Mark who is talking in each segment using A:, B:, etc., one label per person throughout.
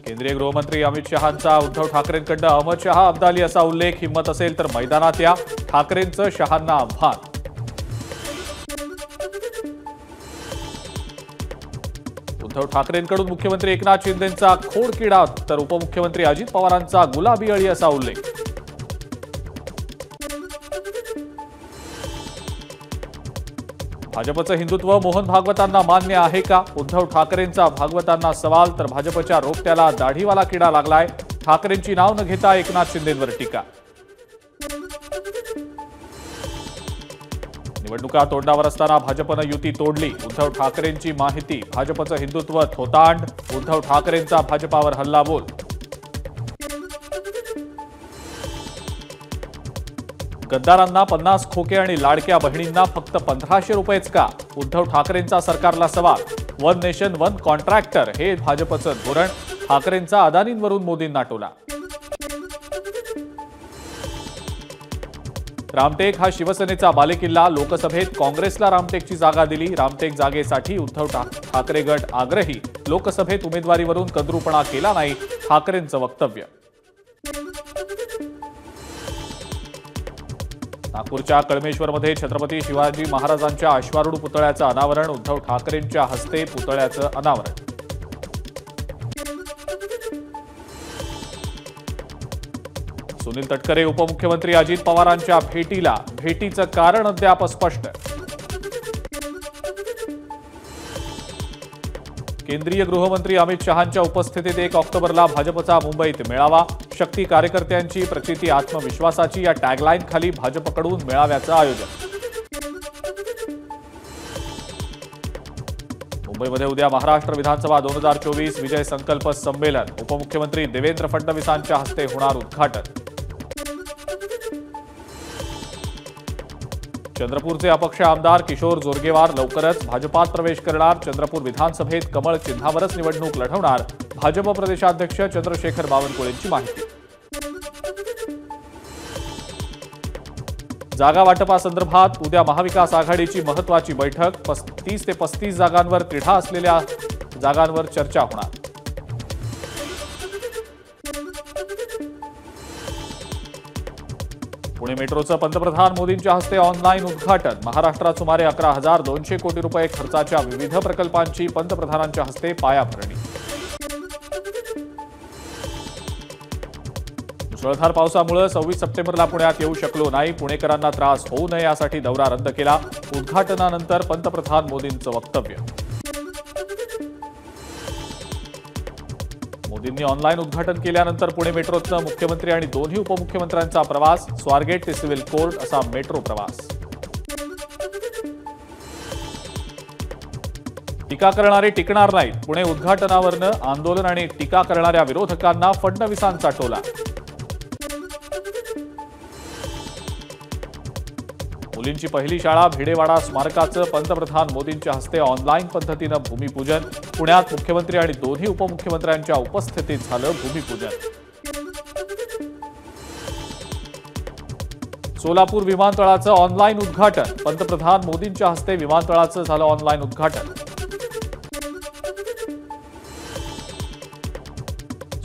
A: केंद्रीय गृहमंत्री अमित शहांचा उद्धव ठाकरेंकडून अहमद शहा अब्दाली असा उल्लेख, हिम्मत असेल तर मैदानात या, ठाकरेंचं शहांना आव्हान. उद्धव ठाकरेंकडून मुख्यमंत्री एकनाथ शिंदेंचा खोडकिडा तर उपमुख्यमंत्री अजित पवारांचा गुलाबी अळी असा उल्लेख. भाजपचं हिंदुत्व मोहन भागवतांना मान्य आहे का? उद्धव ठाकरेंचा भागवतांना सवाल, तर भाजपच्या रोपट्याला दाढीवाला किडा लागलाय. ठाकरेंची नाव न घेता एकनाथ शिंदेंवर टीका. निवडणुका तोंडावर असताना भाजपनं युती तोडली, उद्धव ठाकरेंची माहिती. भाजपचं हिंदुत्व थोतांड, उद्धव ठाकरेंचा भाजपावर हल्लाबोल. गद्दारांना 50 खोके आणि लाडक्या बहिणींना फक्त 1500 रुपयेच का? उद्धव ठाकरेंचा सरकारला सवाल. वन नेशन वन कॉन्ट्रॅक्टर हे भाजपचं धोरण. ठाकरेंचा अदानींवरून मोदींना टोला. रामटेक हा शिवसेनेचा बालेकिल्ला. लोकसभेत काँग्रेसला रामटेकची जागा दिली. रामटेक जागेसाठी उद्धव ठाकरे गट आग्रही. लोकसभेत उमेदवारीवरून कंद्रूपणा केला नाही, ठाकरेंचं वक्तव्य. नागपूरच्या कळमेश्वरमध्ये छत्रपती शिवाजी महाराजांच्या अश्वारूढ पुतळ्याचं अनावरण. उद्धव ठाकरेंच्या हस्ते पुतळ्याचं अनावरण. सुनील तटकरे उपमुख्यमंत्री अजित पवारांच्या भेटीला. भेटीचं कारण अद्याप स्पष्ट. केंद्रीय गृहमंत्री अमित शहांच्या उपस्थितीत 1 ऑक्टोबरला भाजपचा मुंबईत मेळावा. शक्ती कार्यकर्त्यांची, प्रचिती आत्मविश्वासाची या टॅगलाईन खाली भाजपकडून मेळाव्याचं आयोजन. मुंबईमध्ये उद्या महाराष्ट्र विधानसभा 2024 विजय संकल्प संमेलन. उपमुख्यमंत्री देवेंद्र फडणवीसांच्या हस्ते होणार उद्घाटन. चंद्रपूरचे अपक्ष आमदार किशोर जोरगेवार लवकरच भाजपात प्रवेश करणार. चंद्रपूर विधानसभेत कमळ चिन्हावरच निवडणूक लढवणार. भाजप प्रदेशाध्यक्ष चंद्रशेखर बावनकुळेंची माहिती. जागा वाटपासंदर्भात उद्या महाविकास आघाडीची महत्त्वाची बैठक. 30 ते 35 जागांवर तिढा असलेल्या जागांवर चर्चा होणार. पुणे मेट्रोचं पंतप्रधान मोदींच्या हस्ते ऑनलाईन उद्घाटन. महाराष्ट्रात सुमारे 11,200 कोटी रुपये खर्चाच्या विविध प्रकल्पांची पंतप्रधानांच्या हस्ते पायाभरणी. मुसळधार पावसामुळे 26 सप्टेंबरला पुण्यात येऊ शकलो नाही. पुणेकरांना त्रास होऊ नये यासाठी दौरा रद्द केला. उद्घाटनानंतर पंतप्रधान मोदींचं वक्तव्य. मोदींनी ऑनलाईन उद्घाटन केल्यानंतर पुणे मेट्रोतनं मुख्यमंत्री आणि दोन्ही उपमुख्यमंत्र्यांचा प्रवास. स्वारगेट ते सिव्हिल कोर्ट असा मेट्रो प्रवास. टीका करणारे टिकणार नाहीत. पुणे उद्घाटनावरनं आंदोलन आणि टीका करणाऱ्या विरोधकांना फडणवीसांचा टोला. मुलींची पहिली शाळा भिडेवाडा स्मारकाचं पंतप्रधान मोदींच्या हस्ते ऑनलाईन पद्धतीनं भूमिपूजन. पुण्यात मुख्यमंत्री आणि दोन्ही उपमुख्यमंत्र्यांच्या उपस्थितीत झालं भूमिपूजन. सोलापूर विमानतळाचं ऑनलाईन उद्घाटन. पंतप्रधान मोदींच्या हस्ते विमानतळाचं झालं ऑनलाईन उद्घाटन.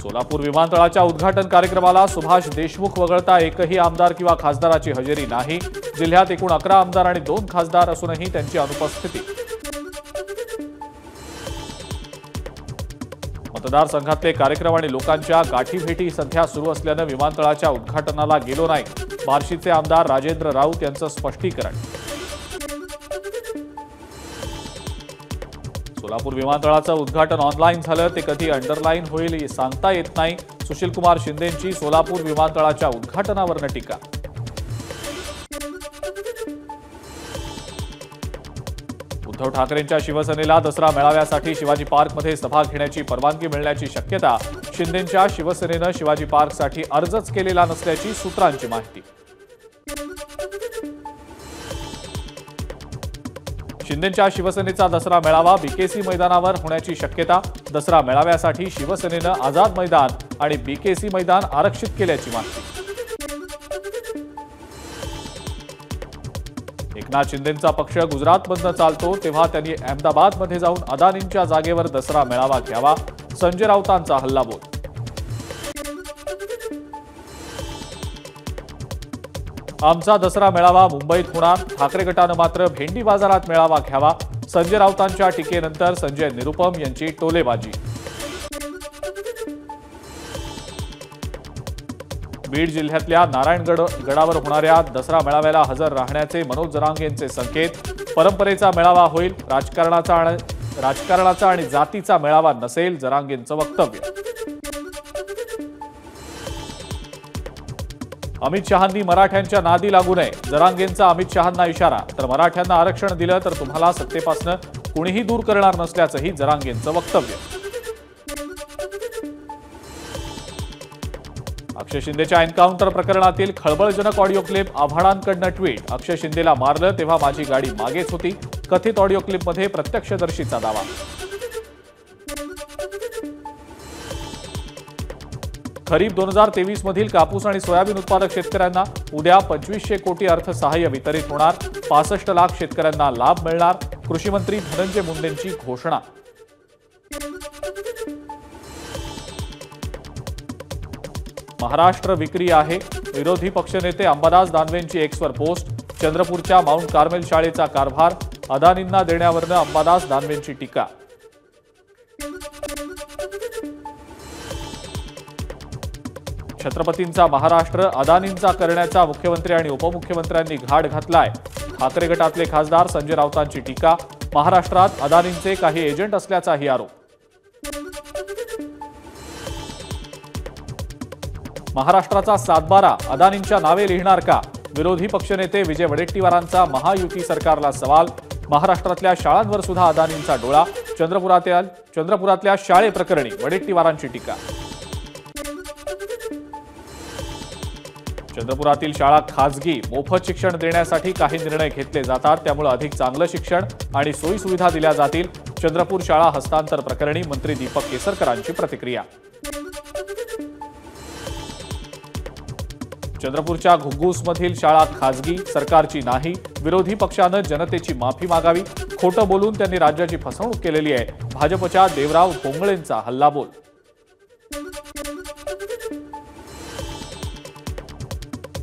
A: सोलापूर विमानतळाच्या उद्घाटन कार्यक्रमाला सुभाष देशमुख वगळता एकही आमदार किंवा खासदाराची हजेरी नाही. जिल्ह्यात एकूण 11 आमदार आणि 2 खासदार असूनही त्यांची अनुपस्थिती. मतदारसंघातले कार्यक्रम आणि लोकांच्या गाठीभेटी सध्या सुरू असल्यानं विमानतळाच्या उद्घाटनाला गेलो नाही. बार्शीचे आमदार राजेंद्र राऊत यांचं स्पष्टीकरण. सोलापूर विमानतळाचं उद्घाटन ऑनलाईन झालं, ते कधी अंडरलाईन होईल सांगता येत नाही. सुशीलकुमार शिंदेंची सोलापूर विमानतळाच्या उद्घाटनावरनं टीका. उद्धव ठाकरेंच्या शिवसेनेला दसरा मेळाव्यासाठी शिवाजी पार्कमध्ये सभा घेण्याची परवानगी मिळण्याची शक्यता. शिंदेंच्या शिवसेनेनं शिवाजी पार्कसाठी अर्जच केलेला नसल्याची सूत्रांची माहिती. शिंदेंच्या शिवसेनेचा दसरा मेळावा बीकेसी मैदानावर होण्याची शक्यता. दसरा मेळाव्यासाठी शिवसेनेनं आझाद मैदान आणि बीकेसी मैदान आरक्षित केल्याची माहिती. एकनाथ शिंदेंचा पक्ष गुजरातमधनं चालतो तेव्हा त्यांनी अहमदाबादमध्ये जाऊन अदानींच्या जागेवर दसरा मेळावा घ्यावा, संजय राऊतांचा हल्लाबोल. आमचा दसरा मेळावा मुंबईत होणार, ठाकरे गटानं मात्र भेंडी बाजारात मेळावा घ्यावा, संजय राऊतांच्या टीकेनंतर संजय निरुपम यांची टोलेबाजी. बीड जिल्ह्यातल्या नारायणगडावर होणाऱ्या दसरा मेळाव्याला हजर राहण्याचे मनोज जरांगेंचे संकेत. परंपरेचा मेळावा होईल, राजकारणाचा आणि जातीचा मेळावा नसेल, जरांगेंचं वक्तव्य. अमित शहांनी मराठ्यांच्या नादी लागू नये, जरांगेंचा अमित शहांना इशारा. तर मराठ्यांना आरक्षण दिलं तर तुम्हाला सत्तेपासून कुणीही दूर करणार नसल्याचंही जरांगेंचं वक्तव्य. अक्षय शिंदेच्या एन्काउंटर प्रकरणातील खळबळजनक ऑडिओ क्लिप, आव्हाडांकडनं ट्विट. अक्षय शिंदेला मारलं तेव्हा माझी गाडी मागेच होती, कथित ऑडिओ क्लिपमध्ये प्रत्यक्षदर्शीचा दावा. खरीप 2023 मधील कापूस आणि सोयाबीन उत्पादक शेतकऱ्यांना उद्या 2500 कोटी अर्थसहाय्य वितरित होणार, 65 लाख शेतकऱ्यांना लाभ मिळणार, कृषी मंत्री धनंजय मुंडेंची घोषणा. महाराष्ट्र विक्री आहे, विरोधी पक्षनेते अंबादास दानवेंची एक्सवर पोस्ट. चंद्रपूरच्या माउंट कार्मेल शाळेचा कारभार अदानींना देण्यावरनं अंबादास दानवेंची टीका. छत्रपतींचा महाराष्ट्र अदानींचा करण्याचा मुख्यमंत्री आणि उपमुख्यमंत्र्यांनी घाट घातलाय, ठाकरे गटातले खासदार संजय राऊतांची टीका. महाराष्ट्रात अदानींचे काही एजंट असल्याचाही आरोप. महाराष्ट्राचा 7-12 अदानींच्या नावे लिहिणार का, विरोधी पक्षनेते विजय वडेट्टीवारांचा महायुती सरकारला सवाल. महाराष्ट्रातल्या शाळांवर सुद्धा अदानींचा डोळा, चंद्रपुरातल्या शाळेप्रकरणी वडेट्टीवारांची टीका. चंद्रपुरातील शाळा खासगी, मोफत शिक्षण देण्यासाठी काही निर्णय घेतले जातात, त्यामुळे अधिक चांगलं शिक्षण आणि सोयी सुविधा दिल्या जातील. चंद्रपूर शाळा हस्तांतर प्रकरणी मंत्री दीपक केसरकरांची प्रतिक्रिया. चंद्रपूरच्या घुग्गूसमधील शाळा खासगी, सरकारची नाही, विरोधी पक्षानं जनतेची माफी मागावी. खोटं बोलून त्यांनी राज्याची फसवणूक केलेली आहे, भाजपच्या देवराव भोंगळेंचा हल्लाबोल.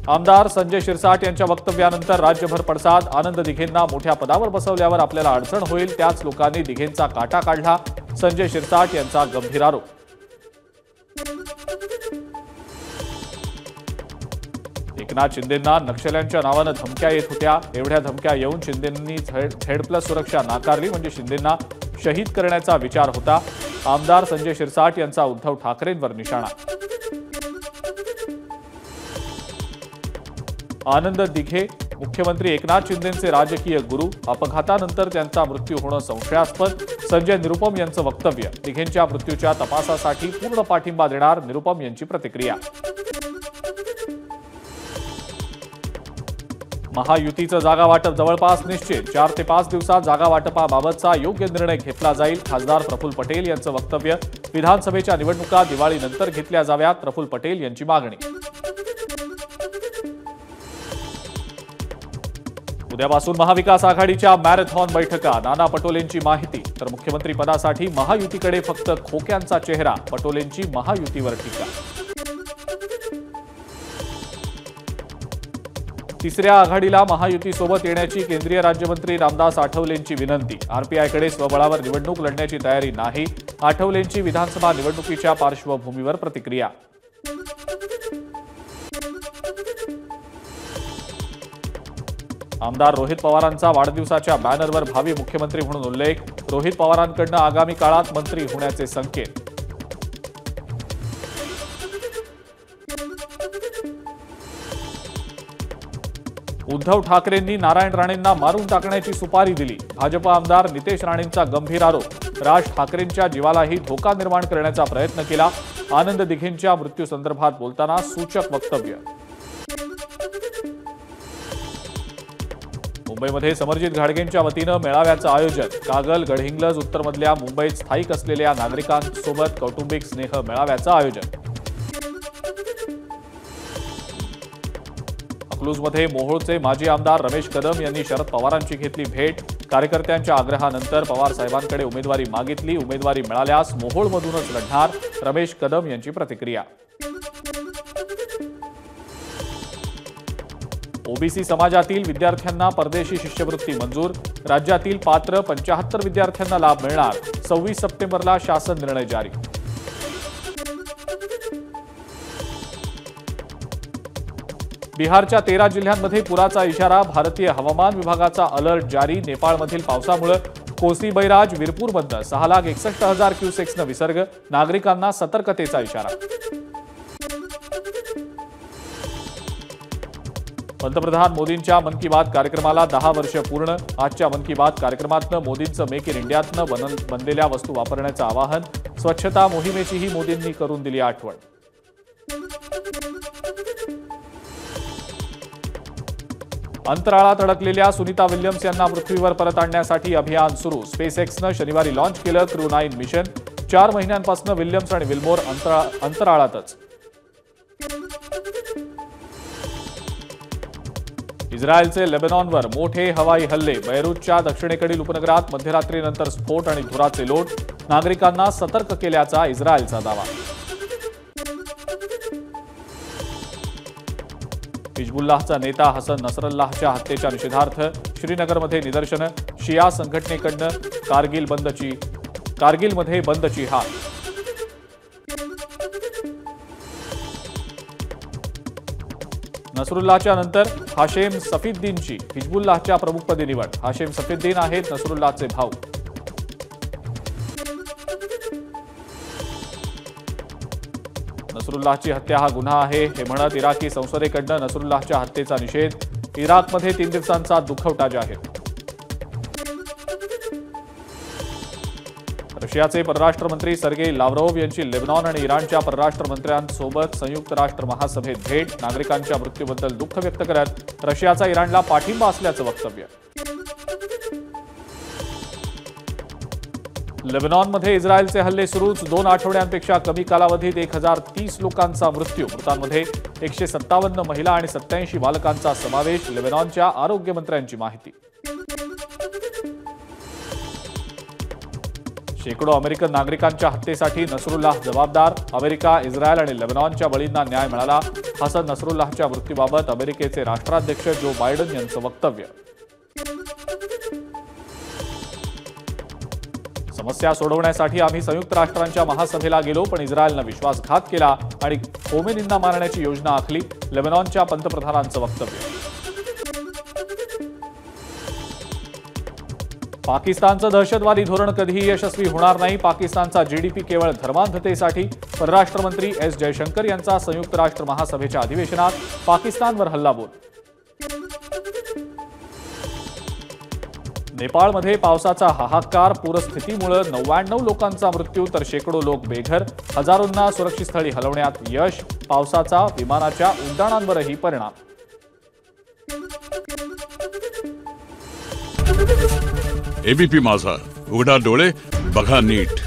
A: आमदार संजय शिरसाट यांच्या वक्तव्यानंतर राज्यभर पडसाद. आनंद दिघेंना मोठ्या पदावर बसवल्यावर आपल्याला अडचण होईल, त्याच लोकांनी दिघेंचा काटा काढला, संजय शिरसाट यांचा गंभीर आरोप. एकनाथ शिंदेंना नक्षल्यांच्या नावानं धमक्या येत होत्या, एवढ्या धमक्या येऊन शिंदेंनी झेड+ सुरक्षा नाकारली, म्हणजे शिंदेंना शहीद करण्याचा विचार होता. आमदार संजय शिरसाट यांचा उद्धव ठाकरेंवर निशाणा. आनंद दिघे मुख्यमंत्री एकनाथ शिंदेंचे राजकीय गुरु, अपघातानंतर त्यांचा मृत्यू होणं संशयास्पद, संजय निरुपम यांचं वक्तव्य. दिघेंच्या मृत्यूच्या तपासासाठी पूर्ण पाठिंबा देणार, निरुपम यांची प्रतिक्रिया. महायुतीचं जागा वाटप जवळपास निश्चित, 4 ते 5 दिवसात जागा वाटपाबाबतचा योग्य निर्णय घेतला जाईल, खासदार प्रफुल्ल पटेल यांचं वक्तव्य. विधानसभेच्या निवडणुका दिवाळीनंतर घेतल्या जाव्यात, प्रफुल्ल पटेल यांची मागणी. उद्यापासून महाविकास आघाडीच्या मॅरेथॉन बैठका, नाना पटोलेंची माहिती. तर मुख्यमंत्री पदासाठी महायुतीकडे फक्त खोक्यांचा चेहरा, पटोलेंची महायुतीवर टीका. तिसऱ्या आघाडीला महायुतीसोबत येण्याची केंद्रीय राज्यमंत्री रामदास आठवलेंची विनंती. आरपीआयकडे स्वबळावर निवडणूक लढण्याची तयारी नाही, आठवलेंची विधानसभा निवडणुकीच्या पार्श्वभूमीवर प्रतिक्रिया. आमदार रोहित पवारांचा वाढदिवसाच्या बॅनरवर भावी मुख्यमंत्री म्हणून उल्लेख. रोहित पवारांकडून आगामी काळात मंत्री होण्याचे संकेत. उद्धव ठाकरेंनी नारायण राणेंना मारून टाकण्याची सुपारी दिली, भाजप आमदार नितेश राणेंचा गंभीर आरोप. राज ठाकरेंच्या जीवालाही धोका निर्माण करण्याचा प्रयत्न केला. आनंद दिघेंच्या मृत्यूसंदर्भात बोलताना सूचक वक्तव्य. मुंबईमध्ये समरजित घाडगेंच्या वतीनं मेळाव्याचं आयोजन. कागल, गडहिंग्लज, उत्तरमधल्या मुंबईत स्थायिक असलेल्या नागरिकांसोबत कौटुंबिक स्नेह मेळाव्याचं आयोजन. अकलूजमध्ये मोहोळचे माजी आमदार रमेश कदम यांनी शरद पवारांची घेतली भेट। कार्यकर्त्यांच्या आग्रहानंतर पवार साहेबांकडे उमेदवारी मागितली। उमेदवारी मिळाल्यास मोहोळमधूनच लढणार, रमेश कदम यांची प्रतिक्रिया। ओबीसी समाजातील विद्यार्थ्यांना परदेशी शिष्यवृत्ती मंजूर। राज्यातील पात्र 75 विद्यार्थ्यांना लाभ मिळणार। 26 सप्टेंबरला शासन निर्णय जारी। बिहारच्या 13 जिल्ह्यांमध्ये पुराचा इशारा। भारतीय हवामान विभागाचा अलर्ट जारी। नेपाळमधील पावसामुळे कोसी बैराज वीरपूर बंद। 6,61,000 क्युसेक्सनं विसर्ग। नागरिकांना सतर्कतेचा इशारा। पंतप्रधान मोदींच्या मन की बात कार्यक्रमाला 10 वर्ष पूर्ण। आजच्या मन की बात कार्यक्रमातनं मोदींचं मेक इन इंडियातनं बनलेल्या वस्तू वापरण्याचं आवाहन। स्वच्छता मोहिमेचीही मोदींनी करून दिली आठवण। अंतराळात अडकलेल्या सुनीता विल्यम्स यांना पृथ्वीवर परत आणण्यासाठी अभियान सुरू। स्पेसएक्सनं शनिवारी लॉन्च केलं क्रू 9 मिशन। 4 महिन्यांपासून विल्यम्स आणि विल्मोर अंतराळातच। इस्रायलचे लेबनॉनवर मोठे हवाई हल्ले। बैरूतच्या दक्षिणेकडील उपनगरात मध्यरात्रीनंतर स्फोट आणि धुराचे लोट। नागरिकांना सतर्क केल्याचा इस्रायलचा दावा। हिजबुल्लाहचा नेता हसन नसरल्लाहच्या हत्येच्या निषेधार्थ श्रीनगरमध्ये निदर्शनं। शिया संघटनेकडनं कारगिलमध्ये बंदची हाक। नसरुल्लाहच्या नंतर हाशेम सफीद्दीनची हिजबुल्लाहच्या प्रमुखपदी निवड। हाशेम सफीद्दीन आहेत नसरुल्लाहचे भाऊ। नसरुल्लाहची हत्या हा गुन्हा आहे हे म्हणत इराकी संसदेकडनं नसरुल्लाहच्या हत्येचा निषेध। इराकमध्ये 3 दिवसांचा दुखवटा जाहीर। रशियाचे परराष्ट्र मंत्री सर्गेई लाव्हरोव्ह यांची लेबनॉन आणि इराणच्या परराष्ट्र मंत्र्यांसोबत संयुक्त राष्ट्र महासभेत भेट। नागरिकांच्या मृत्यूबद्दल दुःख व्यक्त करत रशियाचा इराणला पाठिंबा असल्याचं वक्तव्य। लेबनॉनमध्ये इस्रायलचे हल्ले सुरूच। 2 आठवड्यांपेक्षा कमी कालावधीत 1030 लोकांचा मृत्यू। मृतांमध्ये 157 महिला आणि 87 बालकांचा समावेश। लेबनॉनच्या आरोग्य मंत्र्यांची माहिती। शेकडो अमेरिकन नागरिकांच्या हत्येसाठी नसरुल्लाह जबाबदार। अमेरिका, इस्रायल आणि लेबनॉनच्या बळींना न्याय मिळाला। हसन नसरुल्लाहच्या मृत्यूबाबत अमेरिकेचे राष्ट्राध्यक्ष जो बायडन यांचं वक्तव्य। समस्या सोडवण्यासाठी आम्ही संयुक्त राष्ट्रांच्या महासभेला गेलो, पण इस्रायलनं विश्वासघात केला आणि खोमेनींना मारण्याची योजना आखली। लेबनॉनच्या पंतप्रधानांचं वक्तव्य। पाकिस्तानचं दहशतवादी धोरण कधीही यशस्वी होणार नाही। पाकिस्तानचा जीडीपी केवळ धर्मांधतेसाठी। परराष्ट्र मंत्री एस जयशंकर यांचा संयुक्त राष्ट्र महासभेच्या अधिवेशनात पाकिस्तानवर हल्लाबोल। नेपाळमध्ये पावसाचा हाहाकार। पूरस्थितीमुळे 99 लोकांचा मृत्यू तर शेकडो लोक बेघर। हजारोंना सुरक्षित स्थळी हलवण्यात यश। पावसाचा विमानाच्या उड्डाणांवरही परिणाम।
B: एबीपी माझा, उघडा डोळे बघा नीट।